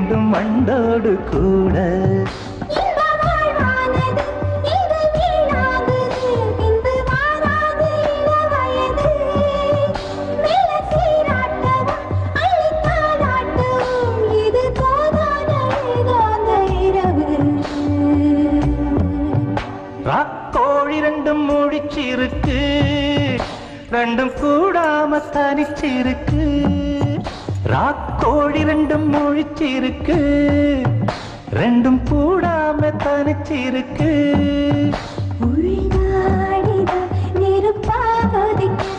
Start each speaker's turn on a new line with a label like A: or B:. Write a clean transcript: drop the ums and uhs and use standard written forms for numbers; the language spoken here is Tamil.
A: வேண்டும் மண்டோடு கூட. ராக்கோழி ரெண்டும் முழிச்சிருக்கு, ரெண்டும் கூடாம தனிச்சிருக்கு. ராக்கோழி ரெண்டும் முழிச்சிருக்கு, ரெண்டும் கூடாம தனிச்சிருக்கு.
B: உள்நாடிதான் நெருப்பாவதிக்க